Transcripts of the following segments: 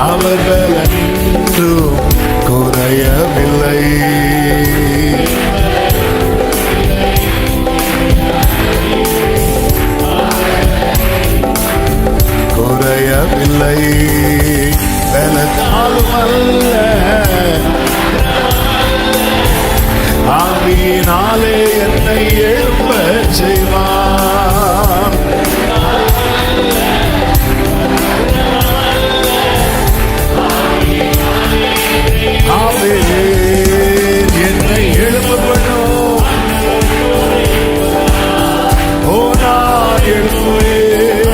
அவர் பலன் இன்றும் குறையவில்லை. குறையவில்லை. பலத்தாலும் அல்ல, ஆவியினாலே என்னை எழுப்ப செய்வார். என்னை எழுப்ப பண்ணும். ஓ, நான் எழுப்புவேன்.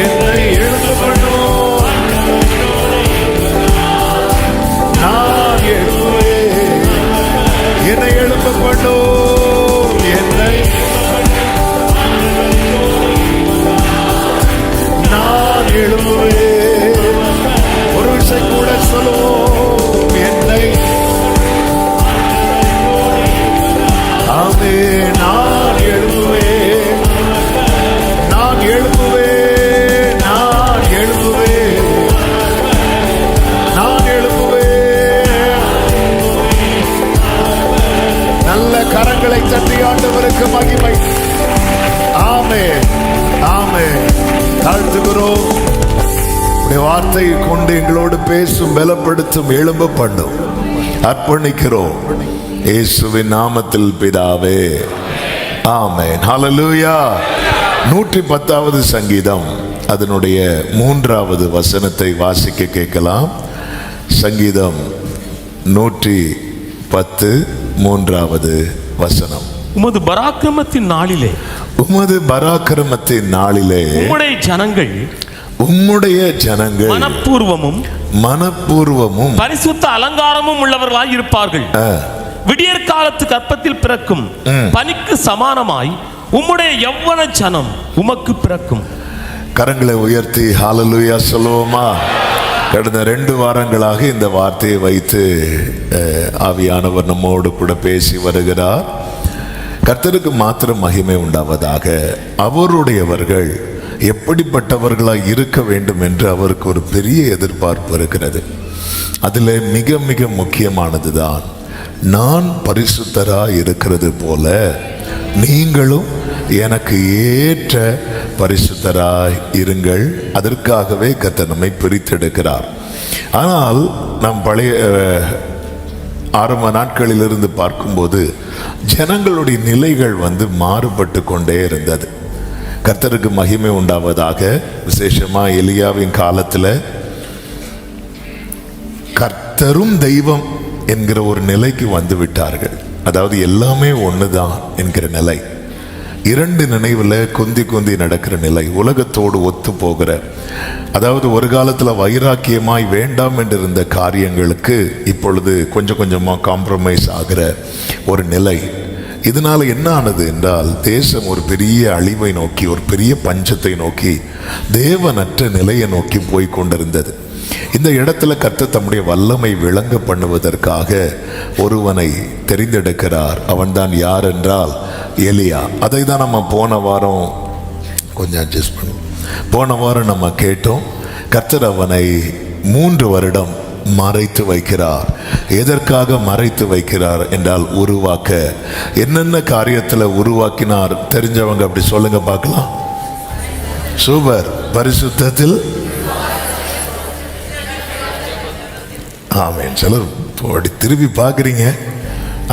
என்னை எழுப்ப பண்ணும். நான் எழுப்புவேன். என்னை எழுப்ப பண்ணும். என்னை நான் எழுப்புவேன். ஒரு விஷயம் கூட சொல்லுவோம். என்னை ஆமே நான் எழுப்புவேன். நான் எழுப்புவேன். நான் எழுப்புவேன். நான் எழுப்புவேன். நல்ல கரங்களை தட்டி ஆண்டவருக்கு மகிமை. ஆமே ஆமே. தாழ்த்துகிறோம். வார்த்தை கொண்டு எங்களோடு பேசும், பலப்படுத்தும், எழும்ப பண்ணும். அர்ப்பணிக்கிறோம் இயேசுவின் நாமத்தில் பிதாவே, ஆமென். ஹல்லேலூயா. 110வது சங்கீதம் அதனுடைய 3வது வசனத்தை வாசிக்க கேட்கலாம். சங்கீதம் 110 3வது வசனம். உமது பராக்கிரமத்தின் நாளிலே, உமது பராக்கிரமத்தின் நாளிலே உம்முடைய ஜனங்கள் மனப்பூர்வமும் பரிசுத்த அலங்காரமும் உள்ளவர்களாய் இருப்பார்கள். விடியற் காலத்து கற்பத்தில் பிறக்கும் பனிக்கு சமானமாய் உம்முடைய யவ்வன ஜனம் உமக்கு பிறக்கும். கரங்களை உயர்த்தி ஹல்லேலூயா சொல்லுவோமா? கடந்த 2 வாரங்களாக இந்த வார்த்தையை வைத்து ஆவியானவர் நம்மோடு கூட பேசி வருகிறார். கர்த்தருக்கு மாத்திரம் மகிமை உண்டாவதாக. அவருடையவர்கள் எப்படிப்பட்டவர்களாய் இருக்க வேண்டும் என்று அவருக்கு ஒரு பெரிய எதிர்பார்ப்பு இருக்கிறது. அதில் மிக மிக முக்கியமானதுதான், நான் பரிசுத்தராய் இருக்கிறது போல நீங்களும் எனக்கு ஏற்ற பரிசுத்தராய் இருங்கள். அதற்காகவே கர்த்தர் நம்மை பிரித்தெடுக்கிறார். ஆனால் நாம் பழைய ஆரம்ப நாட்களிலிருந்து பார்க்கும்போது ஜனங்களுடைய நிலைகள் மாறுபட்டு கொண்டே இருந்தது. கர்த்தருக்கு மகிமை உண்டாவதாக. விசேஷமா எலியாவின் காலத்தில் கர்த்தரும் தெய்வம் என்கிற ஒரு நிலைக்கு வந்து விட்டார்கள். அதாவது எல்லாமே ஒண்ணுதான் என்கிற நிலை. 2 நினைவுல குந்தி நடக்கிற நிலை, உலகத்தோடு ஒத்து போகிற, அதாவது ஒரு காலத்துல வைராக்கியமாய் வேண்டாம் என்றிருந்த காரியங்களுக்கு இப்பொழுது கொஞ்சம் கொஞ்சமா காம்ப்ரமைஸ் ஆகிற ஒரு நிலை. இதனால என்ன ஆனது என்றால், தேசம் ஒரு பெரிய அழிவை நோக்கி, ஒரு பெரிய பஞ்சத்தை நோக்கி, தேவனற்ற நிலையை நோக்கி போய் கொண்டிருந்தது. இந்த இடத்துல கர்த்தர் தம்முடைய வல்லமை விளங்க பண்ணுவதற்காக ஒருவனை தெரிந்தெடுக்கிறார். அவன்தான் யார் என்றால் எலியா. அதை தான் நம்ம போன வாரம் கொஞ்சம் அட்ஜஸ்ட் பண்ணுவோம். போன வாரம் நம்ம கேட்டோம். கர்த்தர் அவனை 3 வருடம் மறைத்து வைக்கிறார். எதற்காக மறைத்து வைக்கிறார் என்றால், உருவாக்க. என்னென்ன காரியத்தில் உருவாக்கினார் தெரிஞ்சவங்க அப்படி சொல்லுங்க பார்க்கலாம். சூப்பர். பரிசுத்தத்தில். ஆமென். சிலர் அப்படி திருப்பி பார்க்குறீங்க.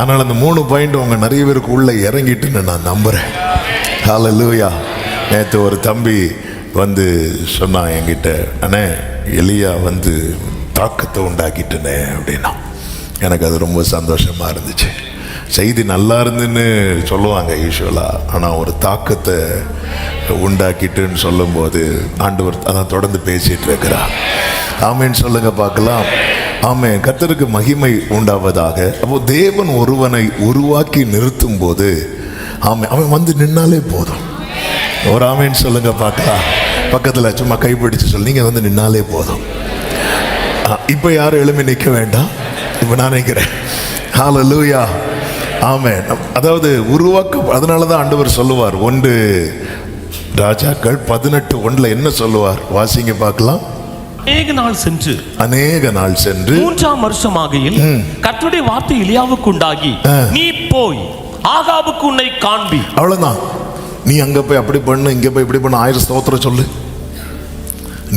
ஆனால் அந்த 3 பாயிண்ட் உங்க நிறைய பேருக்கு உள்ள இறங்கிட்டுன்னு நான் நம்புறேன். ஹல்லேலூயா. நேற்று ஒரு தம்பி சொன்னான் என்கிட்ட, அண்ணே எலியா தாக்கத்தை உண்டாக்கிட்டனே அப்படின்னா. எனக்கு அது ரொம்ப சந்தோஷமா இருந்துச்சு. செய்தி நல்லா இருந்துன்னு சொல்லுவாங்க யூஸ்வலாக, ஆனால் ஒரு தாக்கத்தை உண்டாக்கிட்டுன்னு சொல்லும்போது ஆண்டவர் அதான் தொடர்ந்து பேசிட்டு இருக்கிறார். ஆமேன்னு சொல்லுங்க பார்க்கலாம். ஆமென். கர்த்தருக்கு மகிமை உண்டாவதாக. அப்போ தேவன் ஒருவனை உருவாக்கி நிறுத்தும் போது அவன் நின்னாலே போதும். ஒரு ஆமென் சொல்லுங்க பார்க்கலாம். பக்கத்தில் சும்மா கைப்பிடிச்சு சொல்லு, நீங்க நின்னாலே போதும். இப்ப யாரும் எழுப்பி நிற்க வேண்டாம். இப்ப நான் நினைக்கிறேன். ஹல்லேலூயா. ஆமென். அதாவது உருவாக்க, அதனாலதான் ஆண்டவர் சொல்லுவார், ஒன்று ராஜாக்கள் 18:1 என்ன சொல்லுவார்? வாசிங்க பார்க்கலாம். அநேக நாள் சென்று 3ஆம் வருஷமாகையில் கர்த்தருடைய வார்த்தை எலியாவுக்கு உண்டாகி, நீ போய் ஆகாபுக்கு உன்னை காண்பி. அவ்வளவுதான். நீ அங்க போய் அப்படி பண்ணு, இங்க போய் இப்படி பண்ணு, 1000 ஸ்தோத்திரம் சொல்லு.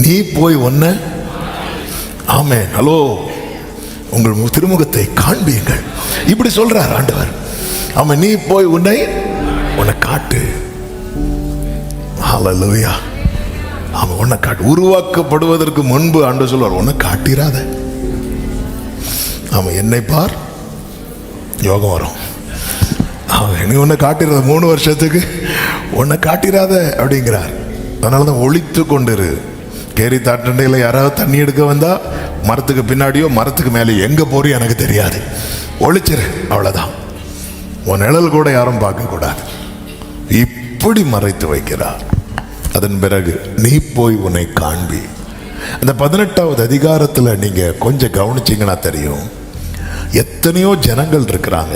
நீ போய் ஒன்ன, ஆமென், ஹலோ, உங்கள் திருமுகத்தை காண்பீங்கள், இப்படி சொல்றார் ஆண்டவர். ஆமா, நீ போய் உன்னை காட்டு. ஹல்லேலூயா. அவன் உன்னை காட்டு. உருவாக்கப்படுவதற்கு முன்பு ஆண்டவர் சொல்வார், உன்னை காட்டிராத. அவன் என்னை பார், யோகம் வரும். அவன் நீ உன்னை காட்டிராத, 3 வருஷத்துக்கு உன்னை காட்டிராத அப்படிங்கிறார். அதனாலதான் ஒளித்து கொண்டிரு. கேரி தாட்டண்டையில் யாராவது தண்ணி எடுக்க வந்தா மரத்துக்கு பின்னாடியோ மரத்துக்கு மேலே எங்க போறியோ எனக்கு தெரியாது, ஒளிச்சிரு, அவ்வளவுதான். உன் நிழல் கூட யாரும் பார்க்க கூடாது. இப்படி மறைத்து வைக்கிறார். அதன் பிறகு நீ போய் உன்னை காண்பி. அந்த 18வது அதிகாரத்தில் நீங்க கொஞ்சம் கவனிச்சீங்கன்னா தெரியும், எத்தனையோ ஜனங்கள் இருக்கிறாங்க.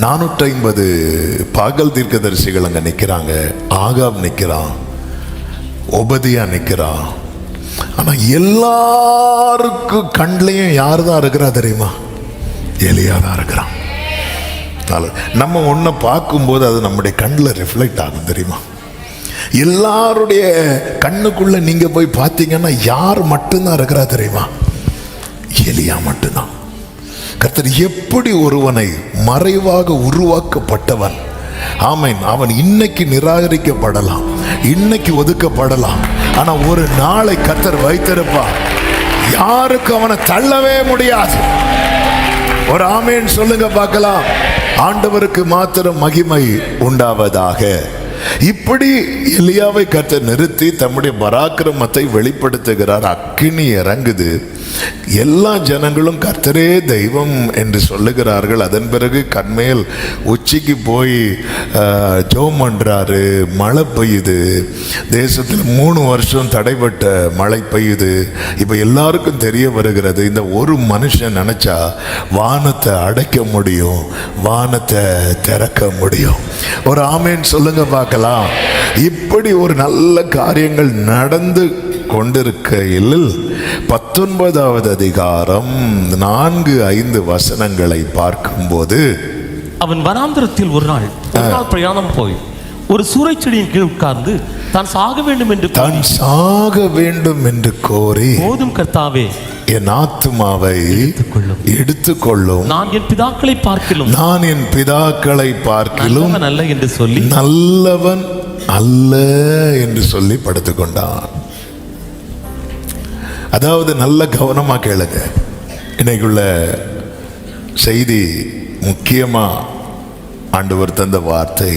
450 பாகல் தீர்க்கதரிசிகள் அங்க நிக்கிறாங்க. ஆகாப் நிக்கிறான், ஒபதியா நிக்கிறான். ஆனா எல்லாருக்கும் கண்லையும் யார் தான் இருக்கிறா தெரியுமா? எலியா தான் இருக்கிறான். நம்ம ஒன்றை பார்க்கும்போது அது நம்முடைய கண்ணில் ரிஃப்ளெக்ட் ஆகும் தெரியுமா? எல்லாருடைய கண்ணுக்குள்ள நீங்க போய் பார்த்தீங்கன்னா யார் மட்டும்தான் இருக்கிறா தெரியுமா? எலியா மட்டும்தான். கர்த்தர் எப்படி ஒருவனை மறைவாக உருவாக்கப்பட்டவன், ஆமென், அவன் இன்னைக்கு நிராகரிக்கப்படலாம், இன்னைக்கு ஒதுக்கப்படலாம், ஆனா ஒரு நாளை கர்த்தர் வைத்திருப்பார். யாருக்கு அவனை தள்ளவே முடியாது. ஒரு ஆமென் சொல்லுங்க பார்க்கலாம். ஆண்டவருக்கு மாத்திரம் மகிமை உண்டாவதாக. இப்படி எலியாவை கர்த்தர் நிறுத்தி தம்முடைய பராக்கிரமத்தை வெளிப்படுத்துகிறார். அக்கினி இறங்குது. எல்லா ஜனங்களும் கர்த்தரே தெய்வம் என்று சொல்லுகிறார்கள். அதன் பிறகு கர்மேல் உச்சிக்கு போய் ஜெபம் பண்றாரு. மழை பெய்யுது. தேசத்தில் 3 வருஷம் தடைப்பட்ட மழை பெய்யுது. இப்ப எல்லாருக்கும் தெரிய வருகிறது, இந்த ஒரு மனுஷன் நினைச்சா வானத்தை அடைக்க முடியும், வானத்தை திறக்க முடியும். ஒரு ஆமேன் சொல்லுங்க பார்க்கலாம். இப்படி ஒரு நல்ல காரியங்கள் நடந்து கொண்டிருக்கையில் 19வது அதிகாரம் 4-5 வசனங்களை பார்க்கும்போது, அவன் வனாந்திரத்தில் ஒரு நாள் பிரயாணம் போய் ஒரு சூறைச்செடியின் கீழ் உட்கார்ந்து தான் சாக வேண்டும் என்று கோரி, போதும் கர்த்தாவே, என் ஆத்துமாவை எடுத்துக்கொள்ளும், நான் என் பிதாக்களை பார்க்கிலும் நல்ல என்று சொல்லி நல்லவன் அல்ல என்று சொல்லி படுத்துக்கொண்டான். அதாவது நல்ல கவனமா கேளுங்க. இன்னைக்குள்ள செய்தி முக்கியமா ஆண்டவர் தந்த வார்த்தை,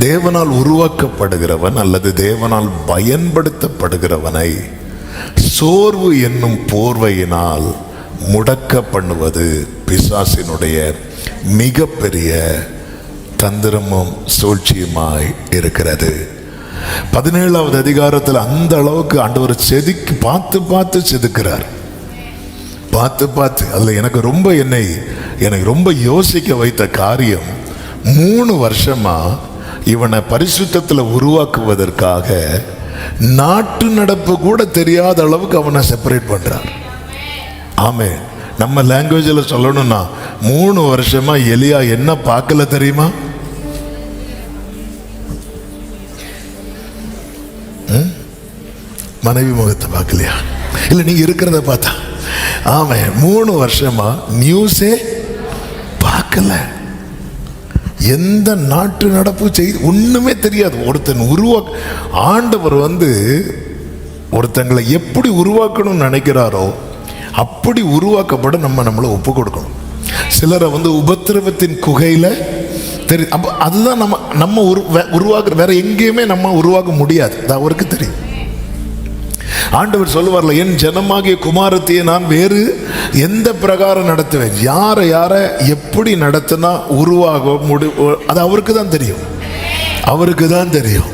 தேவனால் உருவாக்கப்படுகிறவன் அல்லது தேவனால் பயன்படுத்தப்படுகிறவனை சோர்வு என்னும் போர்வையினால் முடக்க பண்ணுவது பிசாசினுடைய மிகப்பெரிய தந்திரமும் சூழ்ச்சியுமாய் இருக்கிறது. 17வது அதிகாரத்தில் அந்த அளவுக்கு ஆண்டவர் செதுக்கி பார்த்து செதுக்கிறார். பார்த்து அதுல எனக்கு ரொம்ப யோசிக்க வைத்த காரியம், 3 வருஷமா இவனை பரிசுத்தத்தில் உருவாக்குவதற்காக நாட்டு நடப்பு கூட தெரியாத அளவுக்கு அவனை செப்பரேட் பண்றார். ஆமே, நம்ம லாங்குவேஜில் சொல்லணும்னா 3 வருஷமா எலியா என்ன பார்க்கல தெரியுமா? மனைவி முகத்தை பார்க்கலையா? இல்லை, நீங்க இருக்கிறத பார்த்தா. ஆமே, 3 வருஷமா நியூஸே பார்க்கல. எந்த நாட்டு நடப்பு செய்தி ஒண்ணுமே தெரியாது. ஒருத்தன் ஆண்டவர் ஒருத்தங்களை எப்படி உருவாக்கணும்னு நினைக்கிறாரோ அப்படி உருவாக்கப்பட நம்மளை ஒப்பு கொடுக்கணும். சிலரை உபத்திரவத்தின் குகையில தெரியும். அதுதான் நம்ம உருவாக்குற, வேற எங்கேயுமே நம்ம உருவாக்க முடியாது. அது அவருக்கு தெரியும். ஆண்டவர் சொல்லுவார்ல, என் ஜனமாகிய குமாரத்தையே நான் வேறு எந்த பிரகாரம் நடத்துவேன், யாரை எப்படி நடத்தினா உருவாக அது அவருக்கு தான் தெரியும். அவருக்கு தான் தெரியும்.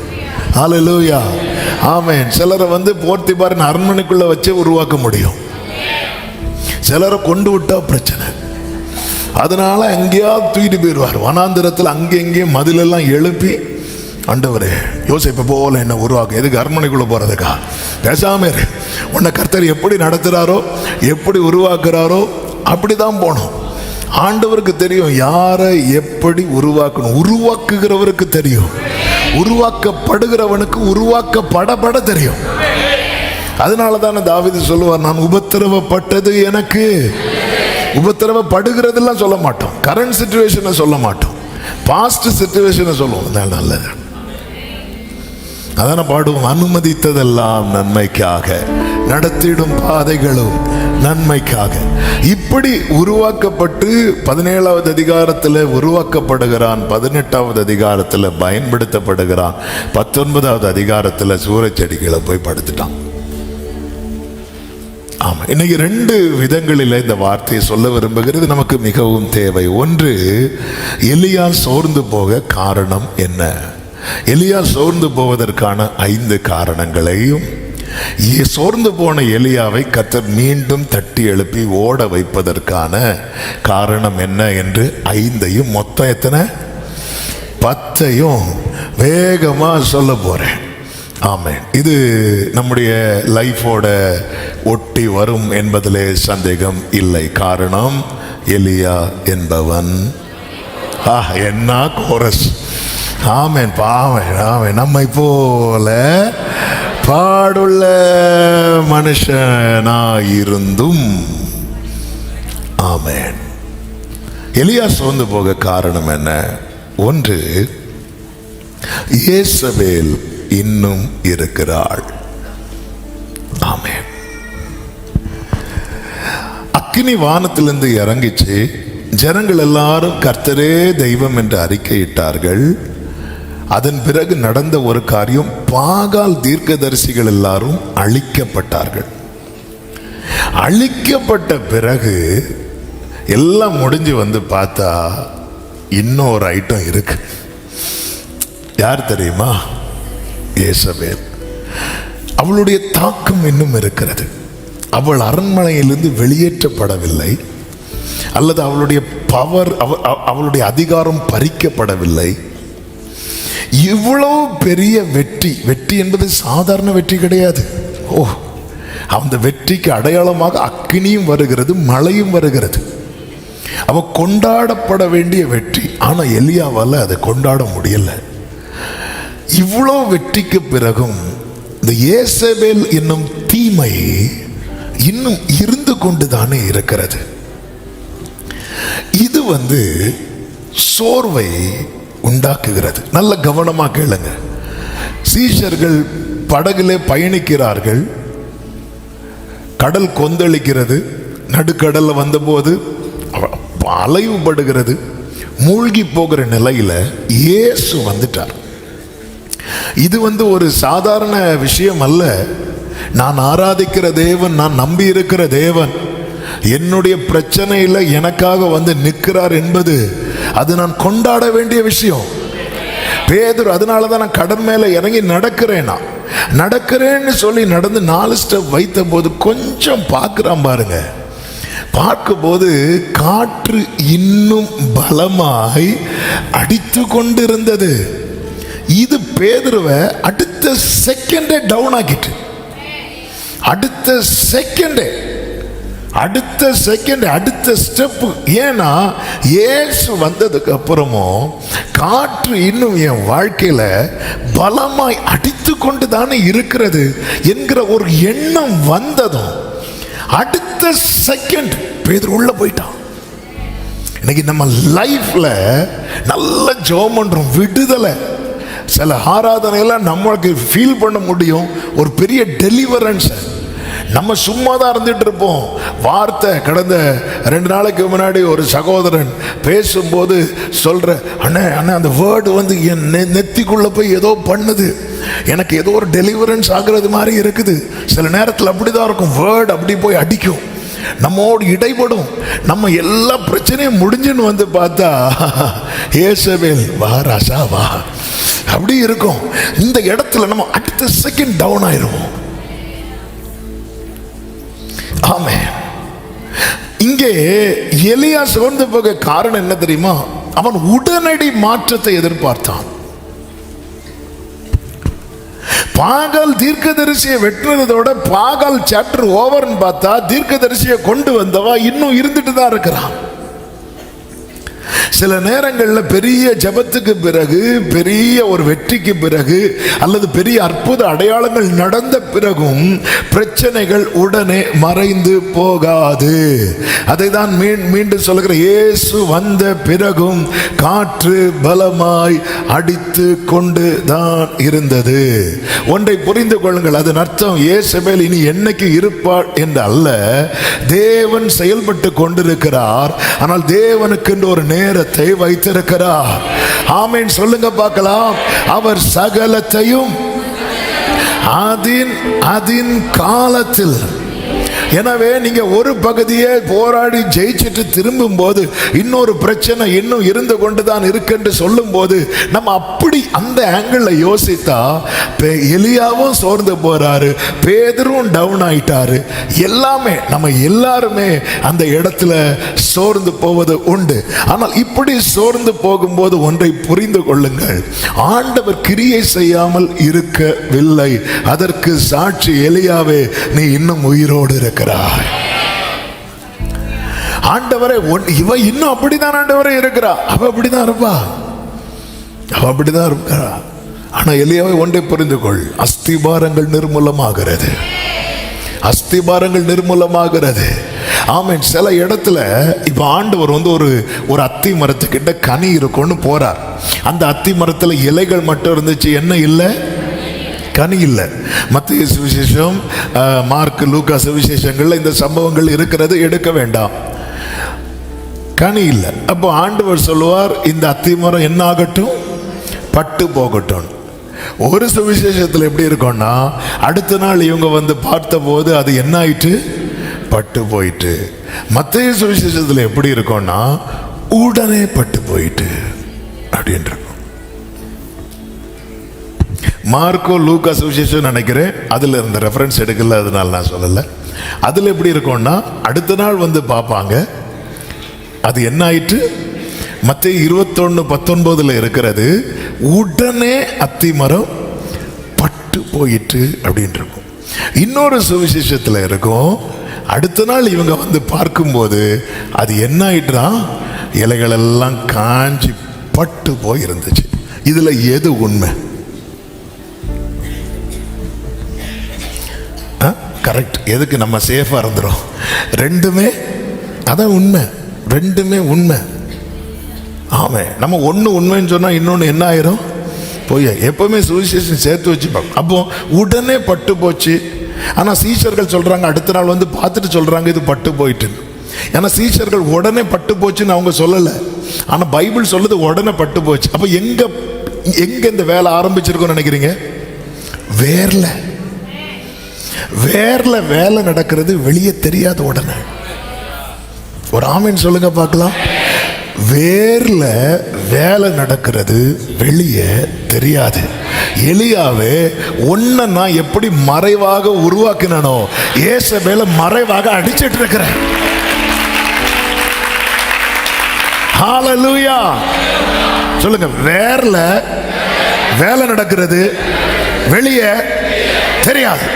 ஹல்லேலூயா, ஆமென். சிலரை போர்த்திபாரின் அரண்மனைக்குள்ள வச்சு உருவாக்க முடியும். சிலரை கொண்டு விட்டா பிரச்சனை. அதனால எங்கேயாவது தூக்கிட்டு போயிடுவார். வனாந்திரத்தில் அங்கேயும் மதிலெல்லாம் எழுப்பி, ஆண்டவரே யோசிப்பை போல என்ன உருவாக்கும். எதுக்கு அரண்மனைக்குள்ள போறதுக்கா? பேசாம இரு. உன்னை கர்த்தர் எப்படி நடத்துறாரோ, எப்படி உருவாக்குறாரோ அப்படிதான் போகணும். ஆண்டவருக்கு தெரியும் யாரை எப்படி உருவாக்கணும். உருவாக்குகிறவருக்கு தெரியும். உருவாக்கப்படுகிறவனுக்கு உருவாக்கப்பட தெரியும். அதனால தானே தாவீது சொல்லுவார், நான் உபத்திரவப்பட்டது எனக்கு. உபத்திரவப்படுகிறதெல்லாம் சொல்ல மாட்டோம், கரண்ட் சிச்சுவேஷனை சொல்ல மாட்டோம், பாஸ்ட் சிச்சுவேஷனை சொல்லுவோம். நல்லது. அதான பாடுவோம், அனுமதித்ததெல்லாம் நன்மைக்காக, நடத்திடும் பாதைகளும் நன்மைக்காக. இப்படி உருவாக்கப்பட்டு 17வது அதிகாரத்தில் உருவாக்கப்படுகிறான், 18வது அதிகாரத்தில் பயன்படுத்தப்படுகிறான், 19வது அதிகாரத்தில் சூறைச்செடிகளை போய் படுத்துட்டான். ஆமா, இன்னைக்கு 2 விதங்களில் இந்த வார்த்தையை சொல்ல விரும்புகிறது நமக்கு மிகவும் தேவை. ஒன்று, எலியா சோர்ந்து போக காரணம் என்ன? எலியா சோர்ந்து போவதற்கான 5 காரணங்களையும், சோர்ந்து போன எலியாவை கர்த்தர் மீண்டும் தட்டி எழுப்பி ஓட வைப்பதற்கான காரணம் என்ன என்று 5ஐயும், மொத்தம் எத்தனை? 10ஐயும் வேகமா சொல்ல போறேன். ஆமென். இது நம்முடைய லைஃபோட ஒட்டி வரும் என்பதிலே சந்தேகம் இல்லை. காரணம், எலியா என்பவன் என்ன கோரஸ். ஆமென். பாவன் ஆமென். நம்மை போல பாடுள்ள மனுஷனாயிருந்தும். ஆமென். எலியா சோர்ந்து போக காரணம் என்ன? ஒன்று, யேசபேல் இன்னும் இருக்கிறாள். ஆமென். அக்கினி வானத்திலிருந்து இறங்கிச்சு. ஜனங்கள் எல்லாரும் கர்த்தரே தெய்வம் என்று அறிக்கையிட்டார்கள். அதன் பிறகு நடந்த ஒரு காரியம், பாகால் தீர்க்கதரிசிகள் எல்லாரும் அழிக்கப்பட்டார்கள். அழிக்கப்பட்ட பிறகு எல்லாம் முடிஞ்சு வந்து பார்த்தா இன்னொரு ஐட்டம் இருக்கு. யார் தெரியுமா? யேசபேல். அவளுடைய தாக்கம் இன்னும் இருக்கிறது. அவள் அரண்மனையிலிருந்து வெளியேற்றப்படவில்லை, அல்லது அவளுடைய பவர், அவளுடைய அதிகாரம் பறிக்கப்படவில்லை. இவ்வளவு பெரிய வெற்றி என்பது சாதாரண வெற்றி கிடையாது. அந்த வெற்றிக்கு அடையாளமாக அக்கினியும் வருகிறது, மழையும் வருகிறது. அவ கொண்டாடப்பட வேண்டிய வெற்றி. ஆனா எலியாவால அதை கொண்டாட முடியல. இவ்வளவு வெற்றிக்கு பிறகும் இந்த யேசபேல் என்னும் தீமை இன்னும் இருந்து கொண்டுதானே இருக்கிறது. இது சோர்வை உண்டாக்குகிறது. நல்ல கவனமா கேளுங்க. சீஷர்கள் படகுல பயணிக்கிறார்கள். கடல் கொந்தளிக்கிறது. நடுக்கடல்ல வந்தபோது அலைவுபடுகிறது. மூழ்கி போகிற நிலையில இயேசு வந்துட்டார். இது ஒரு சாதாரண விஷயம் அல்ல. நான் ஆராதிக்கிற தேவன், நான் நம்பி இருக்கிற தேவன் என்னுடைய பிரச்சனையில எனக்காக நிற்கிறார் என்பது அது நான் கொண்டாட வேண்டிய விஷயம். பேதுரு அதனாலதான் நான் கடல் மேல இறங்கி நடக்கிறேன்னு சொல்லி நடந்து 4 ஸ்டெப் வைத்த போது கொஞ்சம் பார்க்கிறான் பாருங்க. பார்க்கும்போது காற்று இன்னும் பலமாய் அடித்து கொண்டிருந்தது. இது பேதுருவை அடுத்த செகண்டே டவுன் ஆக்கிட்டு, அடுத்த ஸ்டெப். ஏன்னா இயேசு வந்ததுக்கு அப்புறமும் காற்று இன்னும் என் வாழ்க்கையில பலமாய் அடித்து கொண்டு தானே இருக்கிறது என்கிற ஒரு எண்ணம் வந்ததும் அடுத்த செகண்ட் பேதுரு உள்ள போயிட்டான். இன்னைக்கு நம்ம லைஃப்ல நல்ல ஜெபம் பண்றோம், விடுதலை. சில ஆராதனையெல்லாம் நம்மளுக்கு ஃபீல் பண்ண முடியும் ஒரு பெரிய டெலிவரன்ஸ். நம்ம சும்மா தான் இருந்துட்டு இருப்போம். வார்த்தை கடந்த 2 நாளைக்கு முன்னாடி ஒரு சகோதரன் பேசும்போது சொல்ற, அண்ணே அந்த வேர்டு என் நெத்திக்குள்ள போய் ஏதோ பண்ணுது, எனக்கு ஏதோ ஒரு டெலிவரன்ஸ் ஆகுறது மாதிரி இருக்குது. சில நேரத்தில் அப்படிதான் இருக்கும். வேர்டு அப்படி போய் அடிக்கும், நம்மோடு இடைப்படும். நம்ம எல்லா பிரச்சனையும் முடிஞ்சுன்னு பார்த்தா யேசபேல் வா ராசா வா அப்படி இருக்கும். இந்த இடத்துல நம்ம அடுத்த செகண்ட் டவுன் ஆயிரும். ஆமென். இங்கே எலியா சோர்ந்து போக காரணம் என்ன தெரியுமா? அவன் உடனடி மாற்றத்தை எதிர்பார்த்தான். பாகால் தீர்க்கதரிசியை வெட்டுறதோட பாகால் சாப்டர் ஓவர்னு பார்த்தா தீர்க்கதரிசியை கொண்டு வந்தவா இன்னும் இருந்துட்டு தான் இருக்கிறான். சில நேரங்களில் பெரிய ஜெபத்துக்கு பிறகு, பெரிய ஒரு வெற்றிக்கு பிறகு, அல்லது பெரிய அற்புத அடையாளங்கள் நடந்த பிறகும் பிரச்சனைகள் உடனே மறைந்து போகாது. அதை தான் மீண்டும் சொல்லுகிற, இயேசு வந்த பிறகும் காற்று பலமாய் அடித்து கொண்டு தான் இருந்தது. ஒன்றை புரிந்து கொள்ளுங்கள், அதன் அர்த்தம் இயேசுவேல் இனி என்னைக்கு இருப்பாள் என்று அல்ல. தேவன் செயல்பட்டு கொண்டிருக்கிறார். ஆனால் தேவனுக்கு ஒரு நேரத்தை வைத்திருக்கிறார். ஆமென் சொல்லுங்க பார்க்கலாம். அவர் சகலத்தையும் அதின் காலத்தில். எனவே நீங்க ஒரு பகுதியை போராடி ஜெயிச்சுட்டு திரும்பும் போது இன்னொரு பிரச்சனை இன்னும் இருந்து கொண்டுதான் இருக்குன்னு சொல்லும் போது நம்ம அப்படி அந்த ஆங்கிள் யோசித்தா, எலியாவும் சோர்ந்து போறாரு, பேதுரும் டவுன் ஆயிட்டாரு, எல்லாமே நம்ம எல்லாருமே அந்த இடத்துல சோர்ந்து போவது உண்டு. ஆனால் இப்படி சோர்ந்து போகும்போது ஒன்றை புரிந்து கொள்ளுங்கள், ஆண்டவர் கிரியை செய்யாமல் இருக்கவில்லை. அதற்கு சாட்சி எலியாவே, நீ இன்னும் உயிரோடு இருக்கிறாய். ஆண்டவரே, இவ இன்னும் அப்படிதான் ஆண்டவரே இருக்கிறா, அவ அப்படிதான் இருப்பா, அவ அப்படிதான் இருக்கிறா. ஆனா எலியாவை ஒன்றை புரிந்து கொள், அஸ்திபாரங்கள் நிர்மூலமாகிறது, அஸ்திபாரங்கள் நிர்மூலமாகிறது. ஆமென். சில இடத்துல இப்ப ஆண்டவர் ஒரு அத்தி மரத்துக்கிட்ட கனி இருக்கும்னு போறார். அந்த அத்தி மரத்துல இலைகள் மட்டும் இருந்துச்சு, என்ன இல்லை? கனி இல்லை. மத்திய சுவிசேஷம், மார்க், லூக்கா சுவிசேஷங்கள்ல இந்த சம்பவங்கள் இருக்கிறது, எடுக்க வேண்டாம். கனி இல்லை. அப்போ ஆண்டவர் சொல்லுவார், இந்த அத்தி மரம் என்ன ஆகட்டும்? பட்டு போகட்டும். ஒரு சுவிசேஷத்தில் எப்படி இருக்கும்னா, அடுத்த நாள் இவங்க பார்த்த போது அது என்ன ஆயிட்டு? பட்டு போயிட்டு. மத்திய சுவிசேஷத்தில் எப்படி இருக்கும்னா, உடனே பட்டு போயிட்டு அப்படின்னு இருக்கும். மார்க்கோ, லூக்கா சுவிசேஷம் நினைக்கிறேன், அதில் இருந்த ரெஃபரன்ஸ் எடுக்கல, அதனால நான் சொல்லலை. அதில் எப்படி இருக்கும்னா, அடுத்த நாள் பார்ப்பாங்க, அது என்ன ஆயிட்டு? மத்தேயு 21:19 இருக்கிறது, உடனே அத்தி மரம் பட்டு போயிட்டு அப்படின்னு இருக்கும். இன்னொரு சுவிசேஷத்தில் இருக்கும், அடுத்த நாள் இவங்க பார்க்கும்போது அது என்ன ஆயிட்டுனா, இலைகள் எல்லாம் காஞ்சி பட்டு போய் இருந்துச்சு. இதுல எது உண்மை? கரெக்ட். எதுக்கு நம்ம சேஃபா இருந்துரும்? ரெண்டுமே அதான் உண்மை, ரெண்டுமே உண்மை. ஆமே. நம்ம ஒன்று உண்மைன்னு சொன்னா இன்னொன்று என்ன ஆயிரும்? போய் எப்பவுமே சுவிசேஷம் சேர்த்து வச்சுப்பாங்க. அப்போ உடனே பட்டு போச்சு. ஆனால் சீஷர்கள் சொல்றாங்க, அடுத்த நாள் பார்த்துட்டு சொல்றாங்க இது பட்டு போயிட்டு. ஏன்னா சீஷர்கள் உடனே பட்டு போச்சுன்னு அவங்க சொல்லலை, ஆனால் பைபிள் சொல்லுது உடனே பட்டு போச்சு. அப்போ எங்க இந்த வேலை ஆரம்பிச்சிருக்கோம்னு நினைக்கிறீங்க? வேர்ல வேலை நடக்கிறது வெளியே தெரியாத உடனே. ஒரு ஆமீன் சொல்லுங்க பார்க்கலாம். வேர்ல வேலை நடக்கிறது வெளியே தெரியாது. எலியாவே ஒன்ன நான் எப்படி மறைவாக உருவாக்கினோ, ஏசபேல மறைவாக அடிச்சிட்டு இருக்கிறேன். ஹalleluya சொல்லுங்க. வேர்ல வேலை நடக்கிறது வெளியே தெரியாது.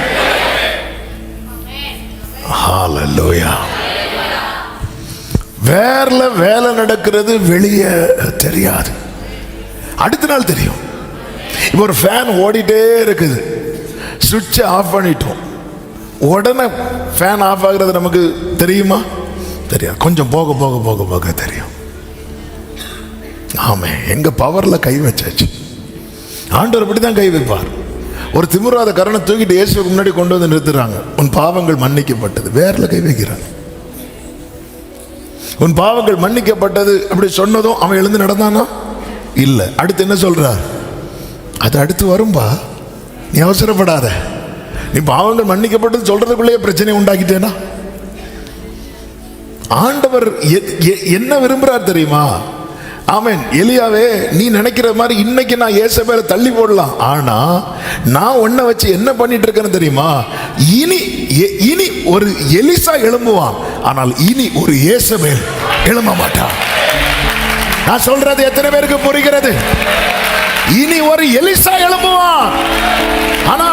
ஹalleluya. வேர்ல வேலை நடக்கிறது வெளியே தெரியாது, அடுத்த நாள் தெரியும். இப்போ ஒரு ஃபேன் ஓடிட்டே இருக்குது, சுவிட்சை ஆஃப் பண்ணிட்டோம், உடனே ஃபேன் ஆஃப் ஆகுறது நமக்கு தெரியுமா? தெரியாது. கொஞ்சம் போக போக போக போக தெரியும். ஆமே. எங்க பவர்ல கை வச்சாச்சு. ஆண்டவர் அப்படிதான் கை வைப்பார். ஒரு திமிராத கரணை தூக்கிட்டு இயேசுவுக்கு முன்னாடி கொண்டு வந்து நிறுத்துறாங்க. உன் பாவங்கள் மன்னிக்கப்பட்டது. வேர்ல கை வைக்கிறாங்க. உன் பாவங்கள் மன்னிக்கப்பட்டது அப்படி சொன்னதும் அவன் எழுந்து நடந்தானா? இல்ல. அடுத்து என்ன சொல்றார்? அது அடுத்து வரும்பா, நீ அவசரப்படாத. நீ பாவங்கள் மன்னிக்கப்பட்டது சொல்றதுக்குள்ளேயே பிரச்சனை உண்டாக்கிட்டேனா? ஆண்டவர் என்ன விரும்புறார் தெரியுமா? ஆமென். எலியாவே, நீ நினைக்கிற மாதிரி இன்னைக்கு நான் ஏசபேலை தள்ளி போடலாம், ஆனா நான் உன்னை வச்சு என்ன பண்ணிட்டு இருக்கேன்னு தெரியுமா? இனி ஒரு எலிசா எழும்புவான், ஆனால் இனி ஒரு ஏசபேல் எழும்ப மாட்டான். நான் சொல்றது எத்தனை பேருக்கு புரிகிறது? இனி ஒரு எலிசா எழும்புவான், ஆனா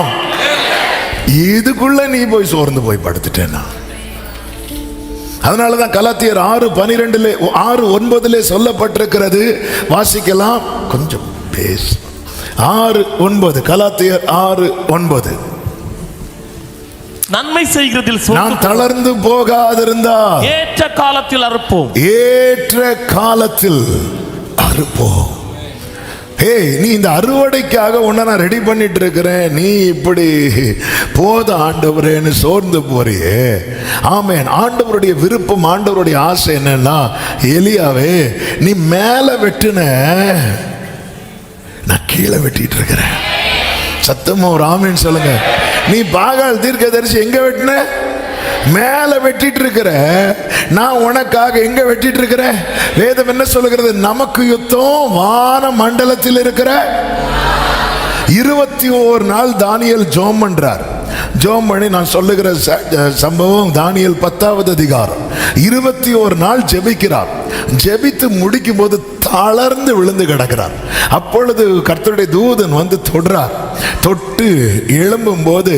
முடியும். இதுக்குள்ள நீ போய் சோர்ந்து போய் படுத்துட்டேன்னா. அதனாலதான் கலாத்தியர் 6:12 6:9 சொல்லப்பட்டிருக்கிறது. வாசிக்கலாம், கொஞ்சம் பேசு. 6:9 கலாத்தியர் 6:9. நன்மை செய்கிறதில் நான் தளர்ந்து போகாதிருந்தால் ஏற்ற காலத்தில் அறுப்போம். ஏற்ற காலத்தில் அறுப்போம். நீ இந்த அறுவடைக்காக உன்னை நான் ரெடி பண்ணிட்டு இருக்கிறேன், நீ இப்படி போத ஆண்டவரேன்னு சோர்ந்து போறியே. ஆமென். ஆண்டவருடைய விருப்பம், ஆண்டவருடைய ஆசை என்னன்னா, எலியாவே நீ மேல வெட்டுன, நான் கீழே வெட்டிட்டு இருக்கிறேன். சத்தமா ஒரு ஆமென் சொல்லுங்க. நீ பாகால் தீர்க்கதரிசி எங்க வெட்டின? மேல வெட்டிட்டு இருக்கிற. நான் உனக்காக எங்க வெட்டிட்டு இருக்கிற? வேதம் என்ன சொல்லுகிறது? நமக்கு யுத்தம் வான மண்டலத்தில் இருக்கிற. 21 நாள் தானியேல் ஜெபம் பண்றார். ஜெபம் பண்ணி நான் சொல்லுகிற சம்பவம் தானியேல் 10வது அதிகாரம். 21 நாள் ஜெபிக்கிறார். ஜெபித்து முடிக்கும் போது தளர்ந்து விழுந்து கிடக்கிறார். அப்பொழுது கர்த்தருடைய தூதன் வந்து தொடுறார். தொட்டு எழும்பும் போது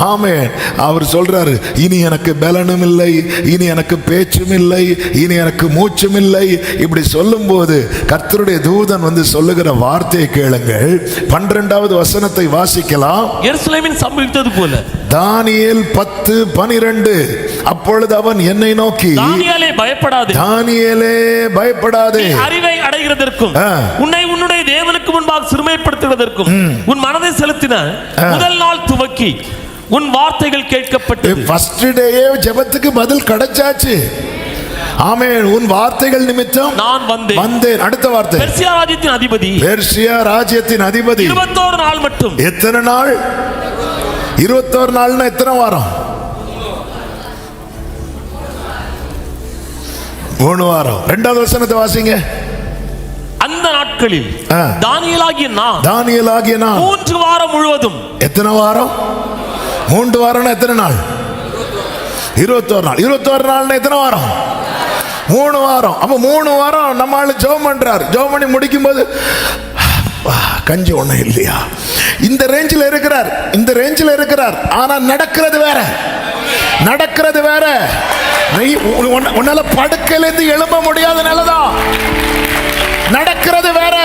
ஆமென், அவர் சொல்றாரு, இனி எனக்கு பலனும் இல்லை, இனி எனக்கு பேச்சும் இல்லை, இனி எனக்கு மூச்சும் இல்லை. இப்படி சொல்லும் போது கர்த்தருடைய தூதன் வந்து சொல்லுகிற வார்த்தையை கேளுங்கள். 12வது வசனத்தை வாசிக்கலாம். எருசலேமில் சம்பவித்தது போல தானியேல் 10:12. அப்பொழுது அவன் என்னை நோக்கி, தானியேலே பயப்படாதே, தானியேலே பயப்படாதே, அறிவை அடைகிறதற்கும் உன்னை உன்னுடைய தேவனுக்கு முன்பாக சிறுமைப்படுத்துவதற்கும் உன் மனதை செலுத்தின முதல் நாள் துவக்கி உன் வார்த்தைகள் கேட்கப்பட்டது. ஃபர்ஸ்ட் டேயே ஜெபத்துக்கு பதில் கிடைச்சாச்சு. ஆமென். உன் வார்த்தைகள் நிமித்தம் நான் வந்தேன். அடுத்த வார்த்தை, பெர்சியா ராஜ்யத்தின் அதிபதி, பெர்சியா ராஜ்யத்தின் அதிபதி 21 நாள் மட்டும். எத்தனை நாள்? 21 நாள்னா எத்தனை வாரம்? 3 வாரம். 2வது வசனத்தை வாசிங்க. அந்த நாட்களில் தானியேலாகிய நான் 3 வாரம் முழுவதும். எத்தனை வாரம்? 3 வாரம்னா எத்தனை நாள்? 21 நாள். 21 நாள்னா எத்தனை வாரம்? 3 வாரம். அப்ப 3 வாரம் நம்ம ஆளு ஜெபம் பண்றார். ஜெபம் பண்ணி முடிக்கும் போது கஞ்சி ஒண்ணும் இல்லையா, இந்த ரேஞ்சில் இருக்கிறார், இந்த ரேஞ்சில் இருக்கிறார். ஆனா நடக்கிறது வேற, நடக்கிறது வேற. உன்னால படுக்கையில இருந்து எழும்ப முடியாத நிலைதான். நடக்கிறது வேற.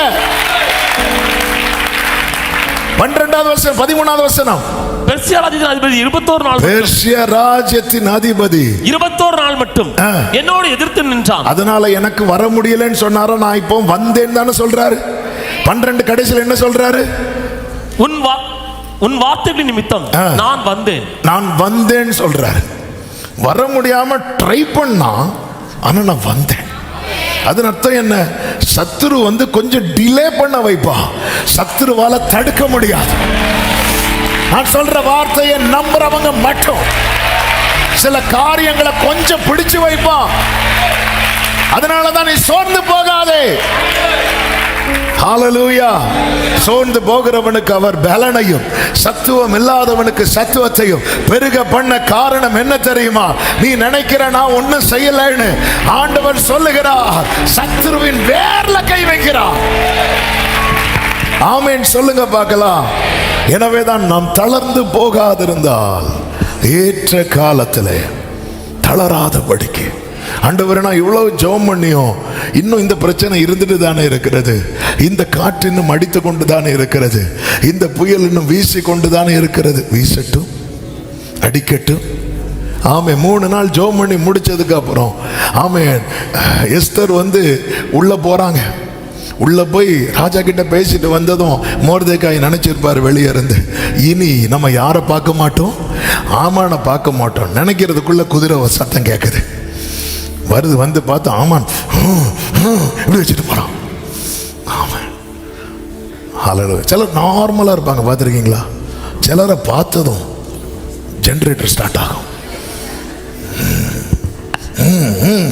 12வது வசனம், 13வது வசனம். பெர்சியா ராஜ்யத்தின் அதிபதி 21 நாள். பெர்சியா ராஜ்யத்தின் அதிபதி 21 நாள் மட்டும் என்னோடு எதிர்த்து நின்றான். அதனால எனக்கு வர முடியலன்னு சொன்னாரோ, நான் இப்போ வந்தேன் தானே சொல்றாரு. 12 கடைசியில் என்ன சொல்றாரு? உன் வார்த்தைகளின் நிமித்தம் நான் வந்தேன், நான் வந்தேன்னு சொல்றாரு. வர முடியாம ட்ரை பண்ணா, ஆனா நான் வந்தேன். அதன் அர்த்தம் என்ன? சத்துரு வந்து கொஞ்சம் டிலே பண்ண வைப்பா, சத்துருவால தடுக்க முடியாது. நான் சொல்ற வார்த்தையை நம்புறவங்க மட்டும் சில காரியங்களை கொஞ்சம் பிடிச்சு வைப்பா. அதனாலதான் நீ சோர்ந்து போகாதே. ஹல்லேலூயா. சோர்ந்து போகிறவனுக்கு அவர் பலனையும் சத்துவம் இல்லாதவனுக்கு சத்துவத்தையும் பெருக பண்ண காரணம் என்ன தெரியுமா? நீ நினைக்கிற நான் ஒன்னும் செய்யலைன்னு ஆண்டவர் சொல்லுகிறார். சத்துருவின் வேர்ல கை வைக்கிறார். ஆமென் சொல்லுங்க பார்க்கலாம். எனவேதான் நாம் தளர்ந்து போகாதிருந்தால் ஏற்ற காலத்திலே தளராதபடிக்கு. ஆண்டவரே, நான் இவ்வளவு ஜெபம் பண்ணியும் இன்னும் இந்த பிரச்சனை இருந்துட்டு தானே இருக்கிறது, இந்த காற்று இன்னும் அடித்து கொண்டு தானே இருக்கிறது, இந்த புயல் இன்னும் வீசி கொண்டு தானே இருக்கிறது. வீசட்டும், அடிக்கட்டும். ஆமே. 3 நாள் ஜெபம் பண்ணி முடிச்சதுக்கு அப்புறம் ஆமென், எஸ்தர் வந்து உள்ள போறாங்க. உள்ள போய் ராஜா கிட்ட பேசிட்டு வந்ததும் மொர்தெகாய் நினைச்சிருப்பாரு வெளியே இருந்து, இனி நம்ம யாரை பார்க்க மாட்டோம், ஆமானை பார்க்க மாட்டோம். நினைக்கிறதுக்குள்ள குதிரை சத்தம் கேட்குது. வருது. வந்து பார்த்து ஆமான் இப்படி வச்சுட்டு போறான். ஆமாம். சிலர் நார்மலா இருப்பாங்க, பார்த்துருக்கீங்களா? சிலரை பார்த்ததும் ஜெனரேட்டர் ஸ்டார்ட் ஆகும்,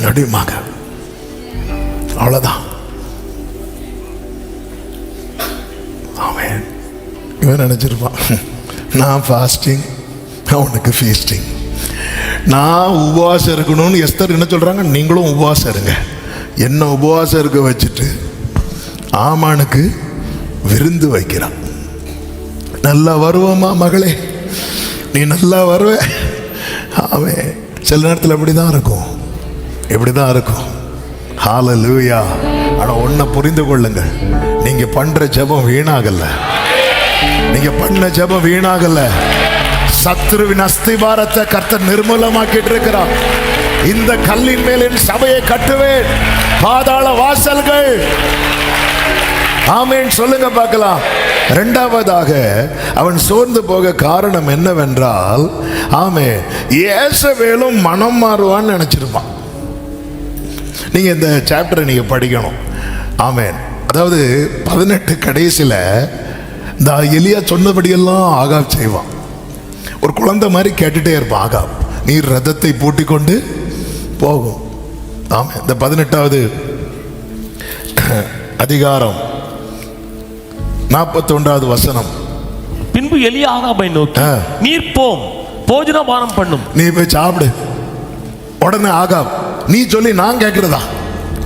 அப்படிமாங்க. அவ்வளவுதான். ஆமென். இவன் நினைச்சிருப்பான், நான் ஃபாஸ்டிங், அவனுக்கு ஃபீஸ்டிங். நான் உபவாசம் இருக்கணும்னு எஸ்தர் என்ன சொல்றாங்க? நீங்களும் உபவாசம் இருங்க. என்ன உபவாசம் இருக்க வச்சுட்டு ஆமானுக்கு விருந்து வைக்கிறான். நல்லா வருவமா மகளே, நீ நல்லா வருவ. ஆமென். சில நேரத்தில் இப்படிதான் இருக்கும், இப்படிதான் இருக்கும். ஹல்லேலூயா. ஆனா ஒன்ன புரிந்து கொள்ளுங்கள், நீங்க பண்ற ஜெபம் வீணாகல, நீங்க பண்ண ஜெபம் வீணாகல. சத்ருவின் அஸ்திபாரத்தை கர்த்தர் நிர்மூலமாக்கிட்டு இருக்கிறார். இந்த கல்லின் மேல் என் சபையை கட்டுவேன், பாதாள வாசல்கள். ஆமென் சொல்லுங்க பார்க்கலாம். இரண்டாவதாக அவன் சோர்ந்து போக காரணம் என்னவென்றால், ஆமென், இயேசவேலும் மனம் மாறுவான்னு நினைச்சிருப்பான். நீங்க இந்த சாப்டரை நீங்க படிக்கணும். ஆமென். அதாவது 18 கடைசியில இந்த எலியா சொன்னபடியெல்லாம் ஆகாப் செய்வான். ஒரு குழந்தை மாதிரி கேட்டுட்டே இருப்பான் ஆகாப், நீர் ரதத்தை பூட்டி கொண்டு போகும். ஆமாம். இந்த 18வது அதிகாரம் 41வது வசனம். பின்பு எலியா ஆகாபை நோக்கி, நீர் போம், போஜனபானம் பண்ணும். நீ போய் சாப்பிடு. உடனே ஆகாப், நீ சொல்லி நான் கேட்கிறதா?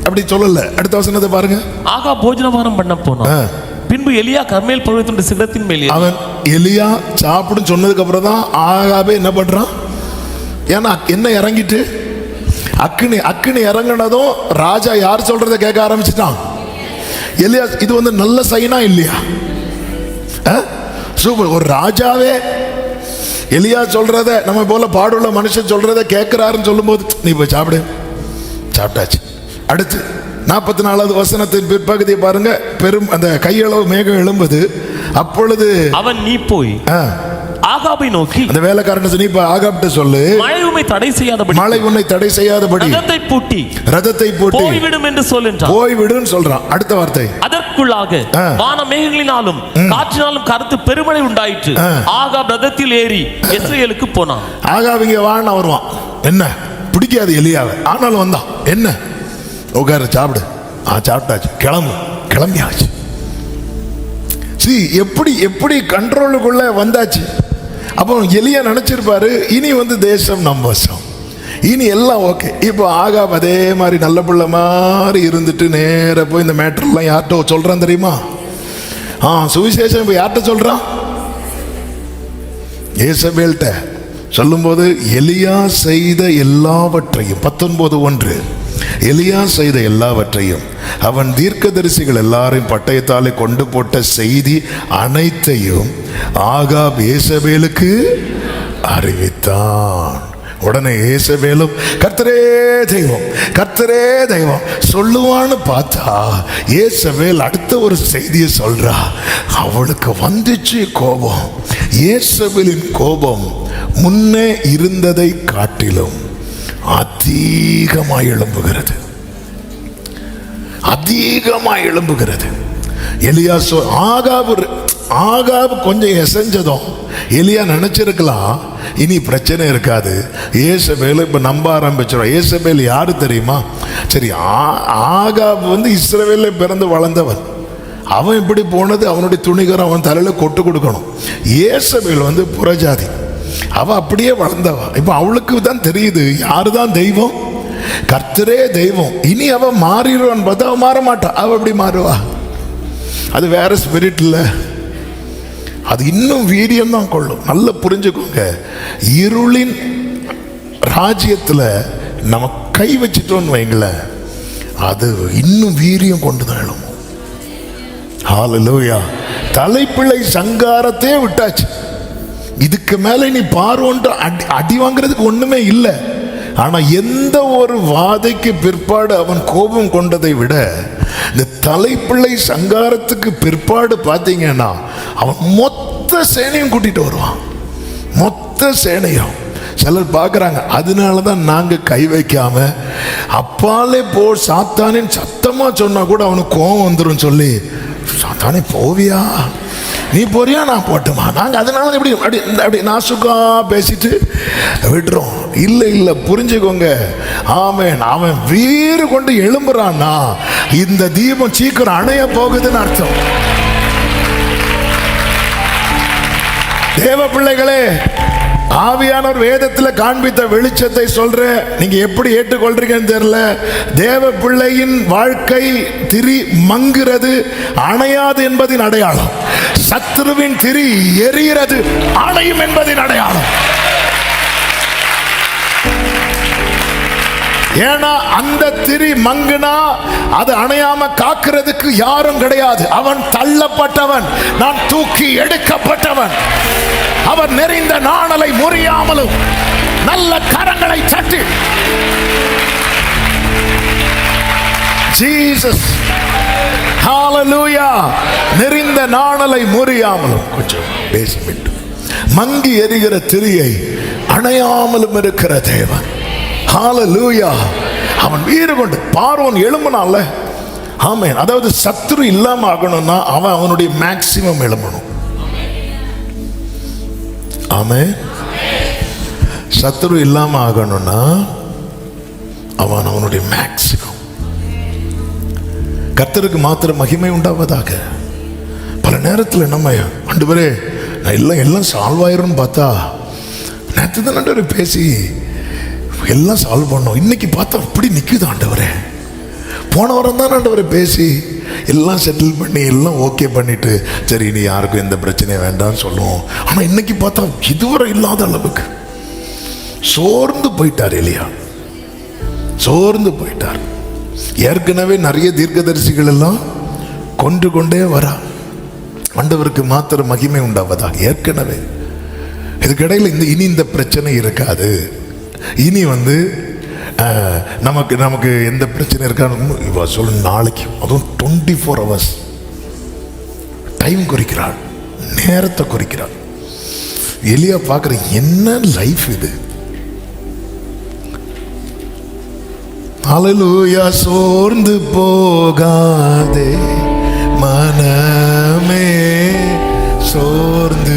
அப்படி சொல்லல. அடுத்த வசனத்தை பாருங்க. ஆகாப் போஜனபானம் பண்ண போனான். பின்பு எலியா கர்மேல் பர்வதத்தின் சிகரத்தின் மேல் அவன் எலியா சாப்பிடும் சொன்னதுக்கு அப்புறம் தான் ஆகாபே என்ன பண்றான்? ஏன்னா என்ன இறங்கிட்டு அக்கினி இறங்கினதும் ராஜா யார் சொல்றதை கேட்க ஆரம்பிச்சுட்டான். எலியா இது வந்து நல்ல சைனா இல்லையா? சூப்பர். ஒரு ராஜாவே எலியா சொல்றத, நம்ம போல பாடுள்ள மனுஷன் சொல்றத கேட்கிறாருன்னு சொல்லும் போது நீ போய் சாப்பிடு. சாப்பிட்டாச்சு. அடுத்து 44வது வசனத்தின் பிற்பகுதியை பாருங்க. பெரும் அந்த கையளவு மேகம் எழும்புது. அப்பொழுது அவன், நீ போய் ஆகாபை நோக்கி, அந்த வேலைக்காரன் நீ ஆகாப்ட்ட சொல்லு, மழை உன்னை தடை செய்யாதபடி, மழை உன்னை தடை செய்யாதபடி ரதத்தை பூட்டி போய்விடும் என்று சொல் என்றான். போய்விடுன்னு சொல்றான். அடுத்த வார்த்தை, அதற்குள்ளாக வான மேகங்களினாலும் காற்றினாலும் கருத்து பெருமழை உண்டாயிற்று. ஆகாப் ரதத்தில் ஏறி இஸ்ரவேலுக்கு போனான். ஆகாப் இங்க வான வருவான். என்ன பிடிக்காது எலியாவை, ஆனாலும் வந்தான். என்ன உட்கார சாப்பிடு. சாப்பிட்டாச்சு. கிளம்பியாச்சு. எப்படி எப்படி கண்ட்ரோலுக்குள்ள வந்தாச்சு. அப்போ எலியா நினைச்சிருப்பாரு, இனி வந்து தேசம் நம்ம வசம், இனி எல்லாம் ஓகே. இப்போ ஆகாப் அதே மாதிரி நல்ல பிள்ளை மாதிரி இருந்துட்டு நேர போய் இந்த மேட்டர்லாம் யார்கிட்ட சொல்றான் தெரியுமா? சுவிசேஷம் இப்போ யார்கிட்ட சொல்றான்? ஏசபேல்கிட்ட சொல்லும்போது, எலியா செய்த எல்லாவற்றையும் 19:1 எலியா செய்த எல்லாவற்றையும், அவன் தீர்க்கதரிசிகள் எல்லாரையும் பட்டயத்தாலே கொண்டு போட்ட செய்தி அனைத்தையும் ஆகாப் ஏசபேலுக்கு அறிவித்தான். உடனே ஏசபேலும் கர்த்தரே தெய்வம், கர்த்தரே தெய்வம் சொல்லுவான்னு பார்த்தா ஏசபேல் அடுத்த ஒரு செய்தியை சொல்றா. அவளுக்கு வந்துச்சு கோபம். ஏசபேலின் கோபம் முன்னே இருந்ததை காட்டிலும் அதிகமாய் எழும்புகிறது, அதிகமாய் எழும்புகிறது. எலியா ஆகாப் கொஞ்சம் எசைஞ்சதும் எலியா நினைச்சிருக்கலாம், இனி பிரச்சனை இருக்காது. ஏசபேல் இப்ப நம்ப ஆரம்பிச்சிடும். ஏசபேல் யாரு தெரியுமா? சரி, ஆகாப் வந்து இஸ்ரவேல்ல பிறந்து வளர்ந்தவன். அவன் இப்படி போனது அவனுடைய துணிகரம் அவன் தலையில கொட்டு கொடுக்கணும். ஏசபேல் வந்து புறஜாதி, அவ அப்படியே வளர்ந்தவ. இப்ப அவளுக்கு தான் தெரியுது யாருதான் தெய்வம், கர்த்தரே தெய்வம். இனி அவ மாறிடுவான் பார்த்தா அவ மாற மாட்டா. அவ எப்படி மாறுவா? அது வேற ஸ்பிரிட் இல்ல, அது இன்னும் வீரியம் தான் கொள்ளும். நல்லா புரிஞ்சுக்கோங்க. இருளின் ராஜ்யத்துல நம்ம கை வச்சிட்டோன்னு வைங்களேன், அது இன்னும் வீரியம் கொண்டுதான் எழும். ஹல்லேலூயா. தலைப்பிள்ளை சங்காரத்தே விட்டாச்சு. இதுக்கு மேல நீ பார்வோன்ற அடி வாங்குறதுக்கு ஒண்ணுமே இல்லை. ஆனா எந்த ஒரு வாதைக்கு பிற்பாடு அவன் கோபம் கொண்டதை விட இந்த தலைப்பிள்ளை சங்காரத்துக்கு பிற்பாடு பார்த்தீங்கன்னா அவன் மொத்த சேனையும் கூட்டிட்டு வருவான், மொத்த சேனையும். சிலர் பார்க்குறாங்க, அதனால தான் நாங்கள் கை வைக்காம அப்பாலே போ சாத்தானின் சத்தமாக சொன்னா கூட அவனுக்கு கோபம் வந்துடும் சொல்லி, சாத்தானே போவியா, நீ போறியா, நான் போட்டுமா, நாங்கள் அதனால எப்படி அப்படி அப்படி நாசுக்கா பேசிட்டு விடுறோம். இல்லை இல்லை, புரிஞ்சுக்கோங்க. ஆமென். அவன் வீறு கொண்டு எழும்புறான்னா இந்த தீபம் சீக்கிரம் அணைய போகுதுன்னு அர்த்தம். தேவ பிள்ளைகளே, ஆவியானவர் வேதத்தில் காண்பித்த வெளிச்சத்தை சொல்றேன், நீங்க எப்படி ஏற்றுக்கொள்றீங்கன்னு தெரியல. தேவ பிள்ளையின் வாழ்க்கை திரி மங்குறது அணையாது என்பதின் அடையாளம். சத்துருவின் திரி எரிகிறது அணையும் என்பதின் அடையாளம். ஏன்னா அந்த திரி மங்குனா அது அணையாம காக்கிறதுக்கு யாரும் கிடையாது. அவன் தள்ளப்பட்டவன், நான் தூக்கி எடுக்கப்பட்டவன். அவன் நெறிந்த நாணலை முறியாமலும் நல்ல கரங்களை தட்டி ஜீசஸ் ஹalleluya. நெறிந்த நாணலை முறியாமலும், கொஞ்சம் பேஸ்மெண்ட் மங்கி எரிகிற திரியை அணையாமலும் இருக்கிற தேவன். ஹalleluya. அவன் வீறு கொண்டு பார்வோன் எழும்பினான்ல. ஆமென். அதாவது சத்துரு இல்லாம ஆகணும்னா அவன் அவனுடைய மேக்சிமம் எழும்பணும். ஆமென். சத்துரு இல்லாம ஆகணும்னா அவன் அவனுடைய மேக்சிமம். கர்த்தருக்கு மாத்திரம் மகிமை உண்டாவதாக. பல நேரத்தில் நம்ம ஆண்டவரே நான் எல்லாம் சால்வ் ஆயிரும்னு பார்த்தா, நேற்று தான் ஆண்டவரே பேசி எல்லாம் சால்வ் பண்ணோம், இன்னைக்கு பார்த்தா அப்படி நிற்குது ஆண்டவரே. போன வாரம் தான் ஆண்டவரே பேசி எல்லாம் செட்டில் பண்ணி எல்லாம் ஓகே பண்ணிட்டு சரி இனி யாருக்கும் எந்த பிரச்சனையும் வேண்டாம்னு சொல்லுவோம். ஆனால் இன்னைக்கு பார்த்தா இதுவரை இல்லாத அளவுக்கு சோர்ந்து போயிட்டார் எலியா, சோர்ந்து போயிட்டார். ஏற்கனவே நிறைய தீர்க்கதரிசிகள் எல்லாம் கொண்டு கொண்டே வரா. ஆண்டவருக்கு மாத்திரம் மகிமை உண்டாவதா. ஏற்கனவே இதுக்கிடையில் இனி இந்த பிரச்சனை இருக்காது, இனி நமக்கு நமக்கு எந்த பிரச்சனை இருக்கான்னு இவ சொல்ல. நாளைக்கு அதுவும் 24 hours டைம் குறிக்கிறாள், நேரத்தை குறிக்கிறாள். எலியா பார்க்குற என்ன லைஃப் இது. ஹalleluya. சோர்ந்து போகாதே மனமே, சோர்ந்து